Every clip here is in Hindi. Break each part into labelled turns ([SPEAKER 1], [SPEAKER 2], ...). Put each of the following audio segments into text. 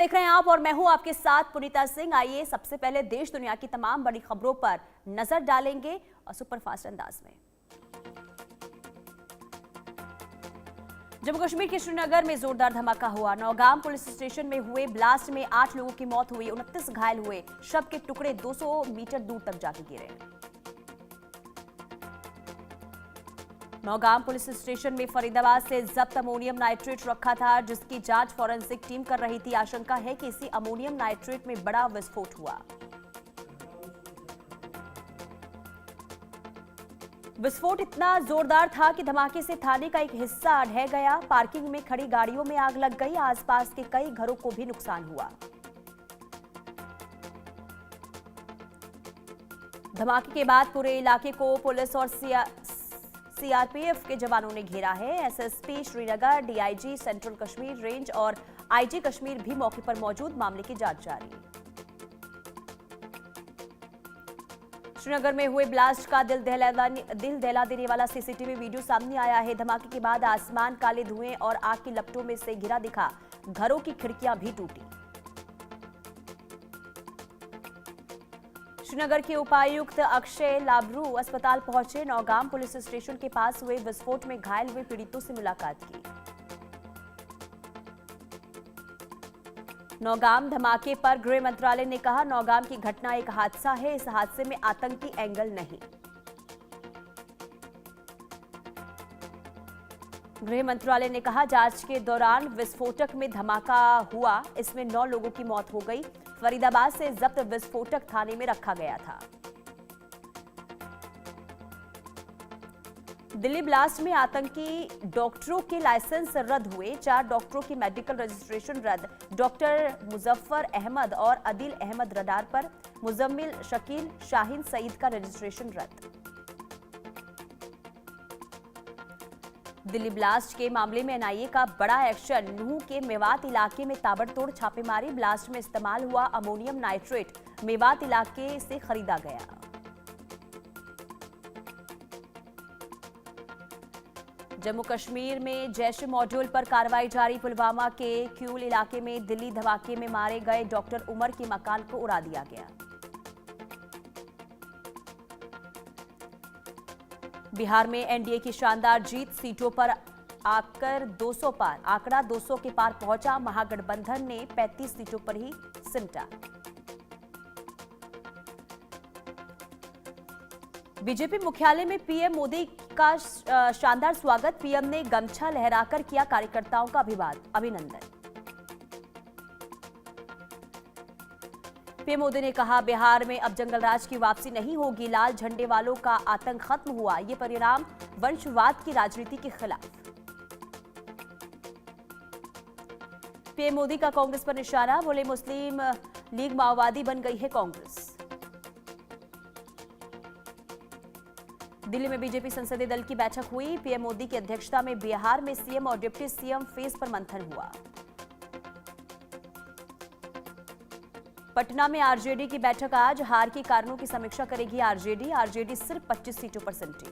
[SPEAKER 1] देख रहे हैं आप और मैं हूं आपके साथ पुनीता सिंह। आइए सबसे पहले देश दुनिया की तमाम बड़ी खबरों पर नजर डालेंगे और सुपरफास्ट अंदाज में। जम्मू कश्मीर के श्रीनगर में जोरदार धमाका हुआ। नौगाम पुलिस स्टेशन में हुए ब्लास्ट में 8 लोगों की मौत हुई, 29 घायल हुए। शव के टुकड़े 200 मीटर दूर तक जाके गिरे। नौगाम पुलिस स्टेशन में फरीदाबाद से जब्त अमोनियम नाइट्रेट रखा था, जिसकी जांच फॉरेंसिक टीम कर रही थी। आशंका है कि इसी अमोनियम नाइट्रेट में बड़ा विस्फोट हुआ। विस्फोट इतना जोरदार था कि धमाके से थाने का एक हिस्सा ढह गया। पार्किंग में खड़ी गाड़ियों में आग लग गई। आसपास के कई घरों को भी नुकसान हुआ। धमाके के बाद पूरे इलाके को पुलिस और सीआरपीएफ के जवानों ने घेरा है। SSP Srinagar, DIG central Kashmir range और आईजी कश्मीर भी मौके पर मौजूद। मामले की जांच जारी। श्रीनगर में हुए ब्लास्ट का दिल दहला देने वाला सीसीटीवी वीडियो सामने आया है। धमाके के बाद आसमान काले धुएं और आग की लपटों में से घिरा दिखा। घरों की खिड़कियां भी टूटी। श्रीनगर के उपायुक्त अक्षय लाबरू अस्पताल पहुंचे। नौगाम पुलिस स्टेशन के पास हुए विस्फोट में घायल हुए पीड़ितों से मुलाकात की। नौगाम धमाके पर गृह मंत्रालय ने कहा, नौगाम की घटना एक हादसा है, इस हादसे में आतंकी एंगल नहीं। गृह मंत्रालय ने कहा, जांच के दौरान विस्फोटक में धमाका हुआ, इसमें 9 लोगों की मौत हो गई। फरीदाबाद से जब्त विस्फोटक थाने में रखा गया था। दिल्ली ब्लास्ट में आतंकी डॉक्टरों के लाइसेंस रद्द हुए। 4 डॉक्टरों की मेडिकल रजिस्ट्रेशन रद्द। डॉक्टर मुजफ्फर अहमद और अदिल अहमद रडार पर। मुजम्मिल शकील शाहीन सईद का रजिस्ट्रेशन रद्द। दिल्ली ब्लास्ट के मामले में एनआईए का बड़ा एक्शन। नूह के मेवात इलाके में ताबड़तोड़ छापेमारी। ब्लास्ट में इस्तेमाल हुआ अमोनियम नाइट्रेट मेवात इलाके से खरीदा गया। जम्मू कश्मीर में जैश मॉड्यूल पर कार्रवाई जारी। पुलवामा के क्यूल इलाके में दिल्ली धमाके में मारे गए डॉक्टर उमर के मकान को उड़ा दिया गया। बिहार में एनडीए की शानदार जीत। सीटों पर आकर 200 पार, आंकड़ा 200 के पार पहुंचा। महागठबंधन ने 35 सीटों पर ही सिमटा। बीजेपी मुख्यालय में पीएम मोदी का शानदार स्वागत। पीएम ने गमछा लहराकर किया कार्यकर्ताओं का अभिनंदन। पीएम मोदी ने कहा, बिहार में अब जंगलराज की वापसी नहीं होगी। लाल झंडे वालों का आतंक खत्म हुआ। ये परिणाम वंशवाद की राजनीति के खिलाफ। पीएम मोदी का कांग्रेस पर निशाना। बोले, मुस्लिम लीग माओवादी बन गई है कांग्रेस। दिल्ली में बीजेपी संसदीय दल की बैठक हुई। पीएम मोदी की अध्यक्षता में बिहार में सीएम और डिप्टी सीएम फेज पर मंथन हुआ। पटना में आरजेडी की बैठक आज। हार के कारणों की समीक्षा करेगी आरजेडी। आरजेडी सिर्फ 25 सीटों पर सिमटी।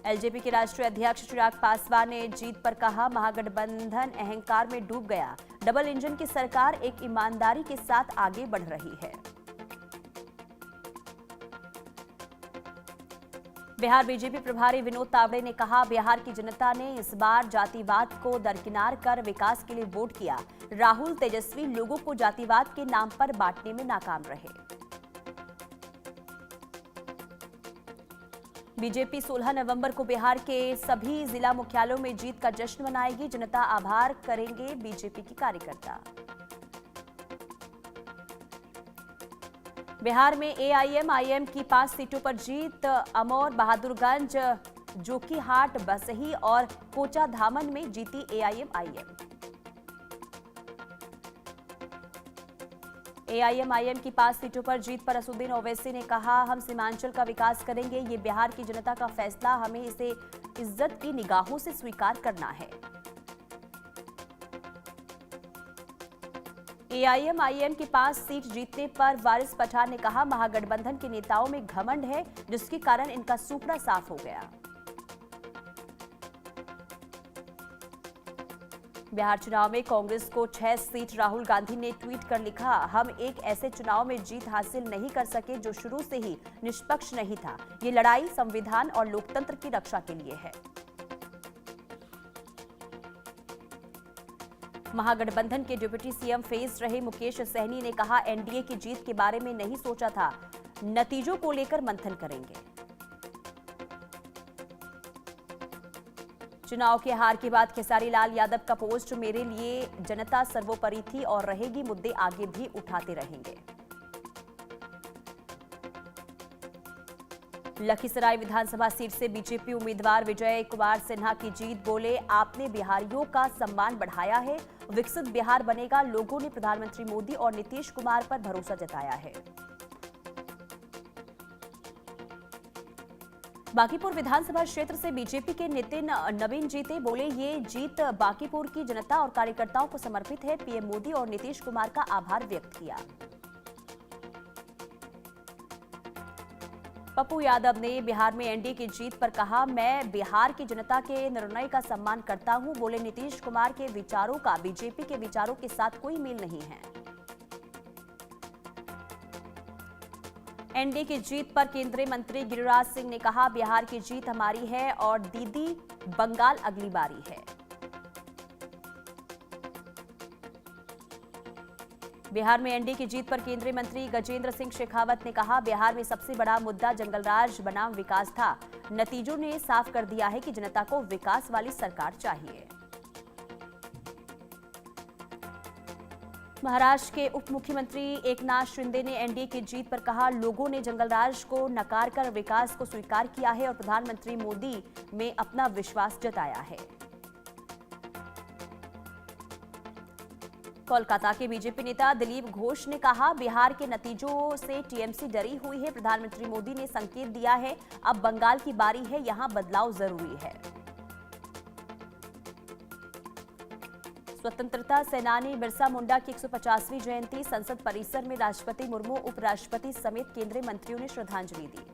[SPEAKER 1] एलजेपी के राष्ट्रीय अध्यक्ष चिराग पासवान ने जीत पर कहा, महागठबंधन अहंकार में डूब गया। डबल इंजन की सरकार एक ईमानदारी के साथ आगे बढ़ रही है। बिहार बीजेपी प्रभारी विनोद तावड़े ने कहा, बिहार की जनता ने इस बार जातिवाद को दरकिनार कर विकास के लिए वोट किया। राहुल तेजस्वी लोगों को जातिवाद के नाम पर बांटने में नाकाम रहे। बीजेपी 16 नवंबर को बिहार के सभी जिला मुख्यालयों में जीत का जश्न मनाएगी। जनता आभार करेंगे बीजेपी के कार्यकर्ता। बिहार में एआईएमआईएम की 5 सीटों पर जीत। अमौर, बहादुरगंज, जोकीहाट, बसही और कोचाधामन में जीती एआईएमआईएम। एआईएमआईएम की 5 सीटों पर जीत पर असदुद्दीन ओवैसी ने कहा, हम सीमांचल का विकास करेंगे। ये बिहार की जनता का फैसला, हमें इसे इज्जत की निगाहों से स्वीकार करना है। एआईएमआईएम की 5 सीट जीतने पर वारिस पठान ने कहा, महागठबंधन के नेताओं में घमंड है, जिसके कारण इनका सुपड़ा साफ हो गया। बिहार चुनाव में कांग्रेस को 6 सीट, राहुल गांधी ने ट्वीट कर लिखा, हम एक ऐसे चुनाव में जीत हासिल नहीं कर सके जो शुरू से ही निष्पक्ष नहीं था। ये लड़ाई संविधान और लोकतंत्र की रक्षा के लिए है। महागठबंधन के डिप्टी सीएम फेस रहे मुकेश सहनी ने कहा, एनडीए की जीत के बारे में नहीं सोचा था, नतीजों को लेकर मंथन करेंगे। चुनाव के हार के बाद खेसारी लाल यादव का पोस्ट, मेरे लिए जनता सर्वोपरि थी और रहेगी, मुद्दे आगे भी उठाते रहेंगे। लखीसराय विधानसभा सीट से बीजेपी उम्मीदवार विजय कुमार सिन्हा की जीत, बोले आपने बिहारियों का सम्मान बढ़ाया है, विकसित बिहार बनेगा। लोगों ने प्रधानमंत्री मोदी और नीतीश कुमार पर भरोसा जताया है। बांकीपुर विधानसभा क्षेत्र से बीजेपी के नितिन नवीन जीते, बोले ये जीत बांकीपुर की जनता और कार्यकर्ताओं को समर्पित है। पीएम मोदी और नीतीश कुमार का आभार व्यक्त किया। पप्पू यादव ने बिहार में एनडीए की जीत पर कहा, मैं बिहार की जनता के निर्णय का सम्मान करता हूं। बोले नीतीश कुमार के विचारों का बीजेपी के विचारों के साथ कोई मेल नहीं है। एनडीए की जीत पर केंद्रीय मंत्री गिरिराज सिंह ने कहा, बिहार की जीत हमारी है और दीदी बंगाल अगली बारी है। बिहार में एनडीए की जीत पर केंद्रीय मंत्री गजेंद्र सिंह शेखावत ने कहा, बिहार में सबसे बड़ा मुद्दा जंगलराज बनाम विकास था। नतीजों ने साफ कर दिया है कि जनता को विकास वाली सरकार चाहिए। महाराष्ट्र के उप मुख्यमंत्री एकनाथ शिंदे ने एनडीए की जीत पर कहा, लोगों ने जंगलराज को नकार कर विकास को स्वीकार किया है और प्रधानमंत्री मोदी में अपना विश्वास जताया है। कोलकाता के बीजेपी नेता दिलीप घोष ने कहा, बिहार के नतीजों से टीएमसी डरी हुई है। प्रधानमंत्री मोदी ने संकेत दिया है, अब बंगाल की बारी है, यहां बदलाव जरूरी है। स्वतंत्रता सेनानी बिरसा मुंडा की 150वीं जयंती, संसद परिसर में राष्ट्रपति मुर्मू, उपराष्ट्रपति समेत केंद्रीय मंत्रियों ने श्रद्धांजलि दी।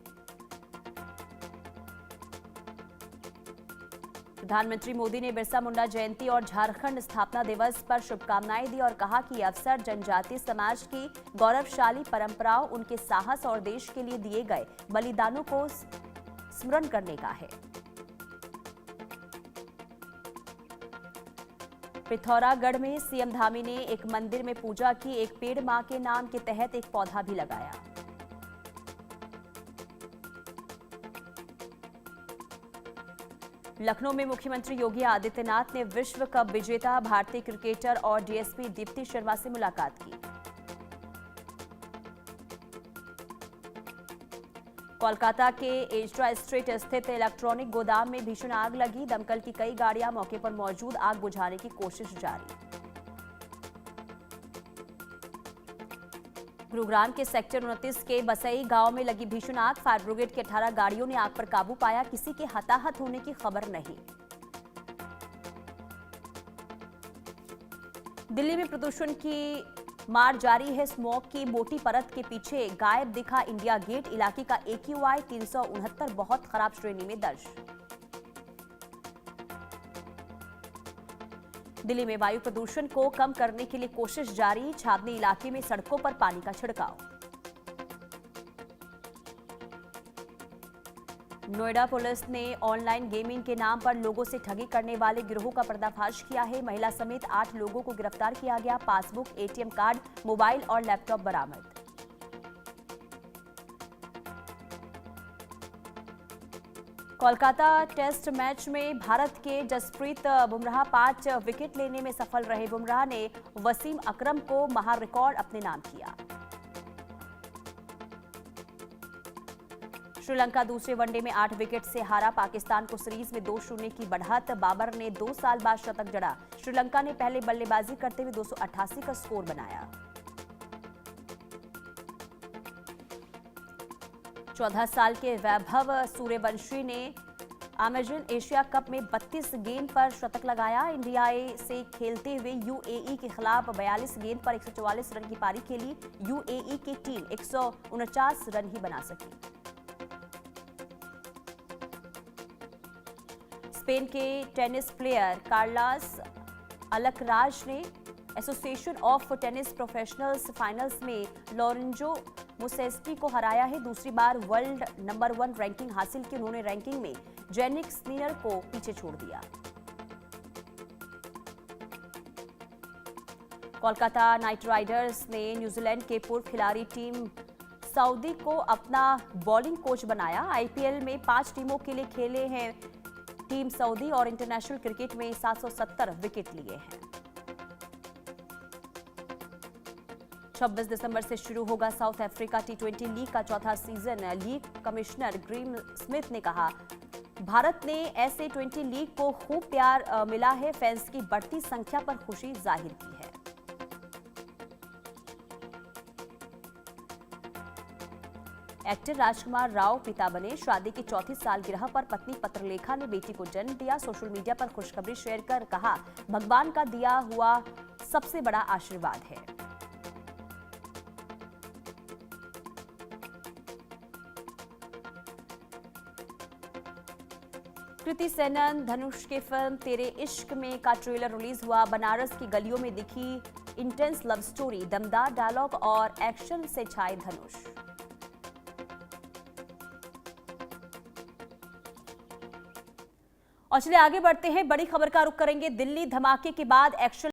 [SPEAKER 1] प्रधानमंत्री मोदी ने बिरसा मुंडा जयंती और झारखंड स्थापना दिवस पर शुभकामनाएं दी और कहा कि अवसर जनजातीय समाज की गौरवशाली परंपराओं, उनके साहस और देश के लिए दिए गए बलिदानों को स्मरण करने का है। पिथौरागढ़ में सीएम धामी ने एक मंदिर में पूजा की, एक पेड़ मां के नाम के तहत एक पौधा भी लगाया। लखनऊ में मुख्यमंत्री योगी आदित्यनाथ ने विश्व कप विजेता भारतीय क्रिकेटर और डीएसपी दीप्ति शर्मा से मुलाकात की। कोलकाता के एजरा स्ट्रीट स्थित इलेक्ट्रॉनिक गोदाम में भीषण आग लगी, दमकल की कई गाड़ियां मौके पर मौजूद, आग बुझाने की कोशिश जारी। गुरुग्राम के सेक्टर 29 के बसई गांव में लगी भीषण आग, फायर ब्रिगेड की 18 गाड़ियों ने आग पर काबू पाया, किसी के हताहत होने की खबर नहीं। दिल्ली में प्रदूषण की मार जारी है, स्मॉग की मोटी परत के पीछे गायब दिखा इंडिया गेट, इलाके का AQI 369 बहुत खराब श्रेणी में दर्ज। दिल्ली में वायु प्रदूषण को कम करने के लिए कोशिश जारी, छावनी इलाके में सड़कों पर पानी का छिड़काव। नोएडा पुलिस ने ऑनलाइन गेमिंग के नाम पर लोगों से ठगी करने वाले गिरोह का पर्दाफाश किया है, महिला समेत 8 लोगों को गिरफ्तार किया गया, पासबुक, ATM कार्ड, मोबाइल और लैपटॉप बरामद। कोलकाता टेस्ट मैच में भारत के जसप्रीत बुमराह 5 विकेट लेने में सफल रहे, बुमराह ने वसीम अकरम को महा रिकॉर्ड अपने नाम किया। श्रीलंका दूसरे वनडे में 8 विकेट से हारा, पाकिस्तान को सीरीज में 2-0 की बढ़त, बाबर ने 2 साल बाद शतक जड़ा, श्रीलंका ने पहले बल्लेबाजी करते हुए 288 का स्कोर बनाया। 14 साल के वैभव सूर्यवंशी ने अमेजन एशिया कप में 32 गेंद पर शतक लगाया, इंडिया से खेलते हुए यूएई के खिलाफ 42 गेंद पर 144 रन की पारी खेली, यूएई की टीम 149 रन ही बना सकी। स्पेन के टेनिस प्लेयर कार्लोस अलकराज ने association of tennis professionals finals में लॉरेंजो मुसेस्की को हराया है। दूसरी बार वर्ल्ड नंबर 1 रैंकिंग हासिल की उन्होंने। रैंकिंग में जेनिक सिनर को पीछे छोड़ दिया। कोलकाता नाइट राइडर्स ने न्यूजीलैंड के पूर्व खिलाड़ी टीम सऊदी को अपना बॉलिंग कोच बनाया। आईपीएल में 5 टीमों के लिए खेले हैं टीम सऊदी और इंटरनेशनल क्रिकेट में 770 विकेट लिए हैं। 26 दिसंबर से शुरू होगा साउथ अफ्रीका टी20 लीग का चौथा season. League commissioner Graeme Smith ने कहा, भारत ने ऐसे 20 लीग को खूब प्यार मिला है। फैंस की बढ़ती संख्या पर खुशी जाहिर की है। एक्टर राजकुमार राव पिता बने। शादी की चौथी सालगिरह पर पत्नी पत्रलेखा ने बेटी को जन्म दिया। सोशल मीडिया पर खुशखबरी शेयर कर कहा, भगवान का दिया हुआ सबसे बड़ा आशीर्वाद है। कृति सेनन धनुष के फिल्म तेरे इश्क में का ट्रेलर रिलीज हुआ। बनारस की गलियों में दिखी इंटेंस लव स्टोरी, दमदार डायलॉग और एक्शन से छाए धनुष। और चलिए आगे बढ़ते हैं। बड़ी खबर का रुख करेंगे। दिल्ली धमाके के बाद एक्शन